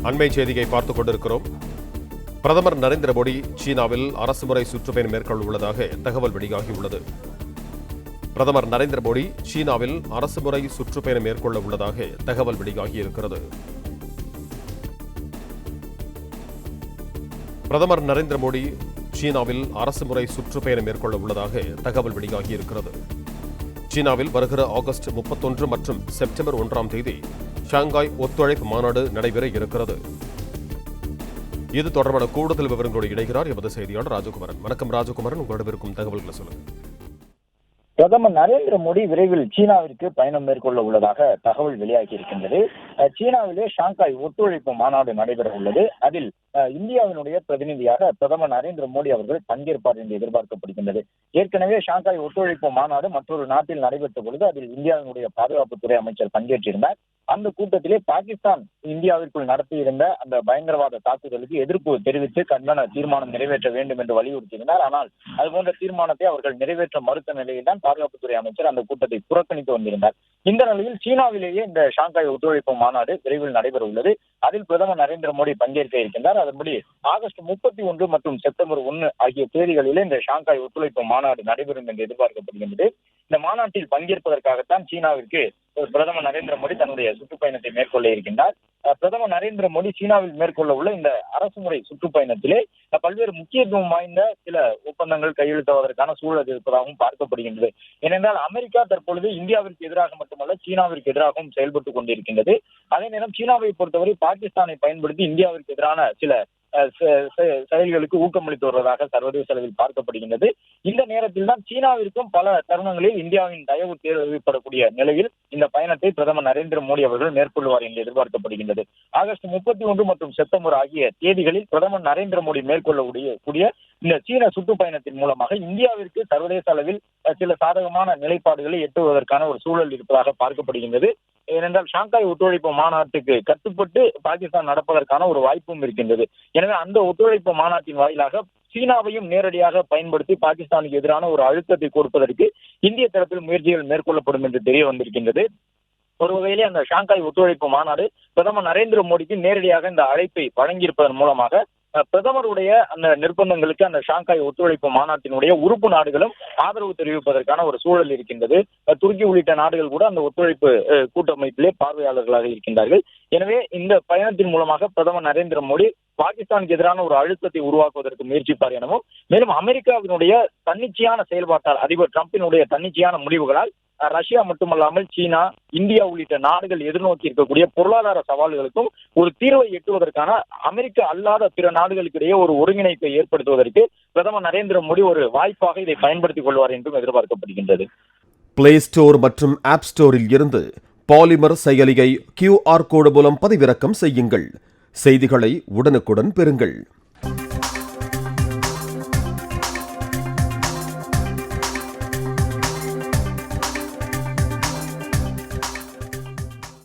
அண்மை செய்தியை பார்த்துக் கொண்டிருக்கிறோம். பிரதமர் நரேந்திர மோடி சீனாவில் அரசுமுறை சுற்றுப்பயணம் மேற்கொள்ள உள்ளதாக தகவல் வெளியாகியுள்ளது. பிரதமர் நரேந்திர மோடி சீனாவில் அரசுமுறை சுற்றுப்பயணம் மேற்கொள்ள உள்ளதாக தகவல் வெளியாகியிருக்கிறது. பிரதமர் நரேந்திர மோடி சீனாவில் அரசுமுறை சுற்றுப்பயணம் மேற்கொள்ள உள்ளதாக தகவல் வெளியாகியிருக்கிறது. சீனாவில் வருகிற ஆகஸ்ட் 31 மற்றும் செப்டம்பர் 1ஆம் தேதி ஷாங்காய் ஒத்துழைப்பு மாநாடு நடைபெற இருக்கிறது. இது தொடர்பான கூடுதல் விவரங்களோடு இணைகிறார் எமது செய்தியாளர் ராஜகுமாரன். வணக்கம் ராஜகுமாரன், உங்களிடம் இருக்கும் தகவல்களை சொல்லுங்கள். பிரதமர் நரேந்திர மோடி விரைவில் சீனாவிற்கு பயணம் மேற்கொள்ள உள்ளதாக தகவல் வெளியாகி இருக்கின்றது. சீனாவிலே ஷாங்காய் ஒத்துழைப்பு மாநாடு நடைபெற உள்ளது. அதில் இந்தியாவினுடைய பிரதிநிதியாக பிரதமர் நரேந்திர மோடி அவர்கள் பங்கேற்பார் என்று எதிர்பார்க்கப்படுகின்றது. ஏற்கனவே ஷாங்காய் ஒத்துழைப்பு மாநாடு மற்றொரு நாட்டில் நடைபெற்ற பொழுது அதில் இந்தியாவினுடைய பாதுகாப்புத்துறை அமைச்சர் பங்கேற்றிருந்தார். அந்த கூட்டத்திலே பாகிஸ்தான் இந்தியாவிற்குள் நடத்தியிருந்த அந்த பயங்கரவாத தாக்குதலுக்கு எதிர்ப்பு தெரிவித்து கண்டன தீர்மானம் நிறைவேற்ற வேண்டும் என்று வலியுறுத்தியிருந்தார். ஆனால் அதுபோன்ற தீர்மானத்தை அவர்கள் நிறைவேற்ற மறுத்த நிலையில் தான் பாதுகாப்புத்துறை அமைச்சர் அந்த கூட்டத்தை புறக்கணித்து வந்திருந்தார். இந்த நிலையில் சீனாவிலேயே இந்த ஷாங்காய் ஒத்துழைப்பு மாநாடு விரைவில் நடைபெற உள்ளது. அதில் பிரதமர் நரேந்திர மோடி பங்கேற்க இருக்கின்றார். அதன்படி ஆகஸ்ட் 31 மற்றும் செப்டம்பர் 1 ஆகிய தேதிகளிலே இந்த ஷாங்காய் ஒத்துழைப்பு மாநாடு நடைபெறும் என்று எதிர்பார்க்கப்படுகின்றது. இந்த மாநாட்டில் பங்கேற்பதற்காகத்தான் சீனாவிற்கு பிரதமர் நரேந்திர மோடி தன்னுடைய சுற்றுப்பயணத்தை மேற்கொள்ள இருக்கின்றார். பிரதமர் நரேந்திர மோடி சீனாவில் மேற்கொள்ள உள்ள இந்த அரசுமுறை சுற்றுப்பயணத்திலே பல்வேறு முக்கியத்துவம் வாய்ந்த சில ஒப்பந்தங்கள் கையெழுத்தாவதற்கான சூழல் இருப்பதாகவும் பார்க்கப்படுகின்றது. ஏனென்றால் அமெரிக்கா தற்பொழுது இந்தியாவிற்கு எதிராக மட்டுமல்ல சீனாவிற்கு எதிராகவும் செயல்பட்டுக் கொண்டிருக்கின்றது. அதே நேரம் சீனாவை பொறுத்தவரை பாகிஸ்தானை பயன்படுத்தி இந்தியாவிற்கு எதிரான சில செயல்களுக்கு ஊக்கமளித்து வருவதாக சர்வதேச அளவில் பார்க்கப்படுகின்றது. இந்த நேரத்தில் தான் சீனாவிற்கும் பல தருணங்களில் இந்தியாவின் தயவு தேவைப்படக்கூடிய நிலையில் இந்த பயணத்தை பிரதமர் நரேந்திர மோடி அவர்கள் மேற்கொள்வார் என்று எதிர்பார்க்கப்படுகின்றது. ஆகஸ்ட் 31 மற்றும் செப்டம்பர் ஆகிய தேதிகளில் பிரதமர் நரேந்திர மோடி மேற்கொள்ளக்கூடிய இந்த சீன சுற்றுப்பயணத்தின் மூலமாக இந்தியாவிற்கு சர்வதேச அளவில் சில சாதகமான நிலைப்பாடுகளை எட்டுவதற்கான ஒரு சூழல் இருப்பதாக பார்க்கப்படுகின்றது. ஏனென்றால் ஷாங்காய் ஒத்துழைப்பு மாநாட்டுக்கு கட்டுப்பட்டு பாகிஸ்தான் நடப்பதற்கான ஒரு வாய்ப்பும் இருக்கின்றது. எனவே அந்த ஒத்துழைப்பு மாநாட்டின் வாயிலாக சீனாவையும் நேரடியாக பயன்படுத்தி பாகிஸ்தானுக்கு எதிரான ஒரு அழுத்தத்தை கொடுப்பதற்கு இந்திய தரப்பில் முயற்சிகள் மேற்கொள்ளப்படும் என்று தெரிய வந்திருக்கின்றது. ஒரு வகையிலே அந்த ஷாங்காய் ஒத்துழைப்பு மாநாடு பிரதமர் நரேந்திர மோடிக்கு நேரடியாக இந்த அழைப்பை வழங்கியிருப்பதன் மூலமாக பிரதமருடைய அந்த நிர்பந்தங்களுக்கு அந்த ஷாங்காய் ஒத்துழைப்பு மாநாட்டினுடைய உறுப்பு நாடுகளும் ஆதரவு தெரிவிப்பதற்கான ஒரு சூழல் இருக்கின்றது. துருக்கி உள்ளிட்ட நாடுகள் கூட அந்த ஒத்துழைப்பு கூட்டமைப்பிலே பார்வையாளர்களாக இருக்கின்றார்கள். எனவே இந்த பயணத்தின் மூலமாக பிரதமர் நரேந்திர மோடி பாகிஸ்தானுக்கு எதிரான ஒரு அழுத்தத்தை உருவாக்குவதற்கு முயற்சிப்பார் எனவும், மேலும் அமெரிக்காவினுடைய தன்னிச்சையான செயல்பாட்டால் அதிபர் டிரம்பினுடைய தன்னிச்சையான முடிவுகளால் ரஷ்யா மட்டுமல்லாமல் சீனா, இந்தியா உள்ளிட்ட நாடுகள் எதிர்நோக்கி இருக்கக்கூடிய பொருளாதார சவால்களுக்கும் ஒரு தீர்வை எட்டுவதற்கான அமெரிக்க அல்லாத பிற நாடுகளுக்கு இடையே ஒரு ஒருங்கிணைப்பை ஏற்படுத்துவதற்கு பிரதமர் நரேந்திர மோடி ஒரு வாய்ப்பாக இதை பயன்படுத்திக் கொள்வார் என்றும் எதிர்பார்க்கப்படுகின்றது. பிளே ஸ்டோர் மற்றும் ஆப் ஸ்டோரில் இருந்து பாலிமர் செயலியை QR கோடு மூலம் பதிவிறக்கம் செய்யுங்கள். செய்திகளை உடனுக்குடன் பெறுங்கள்.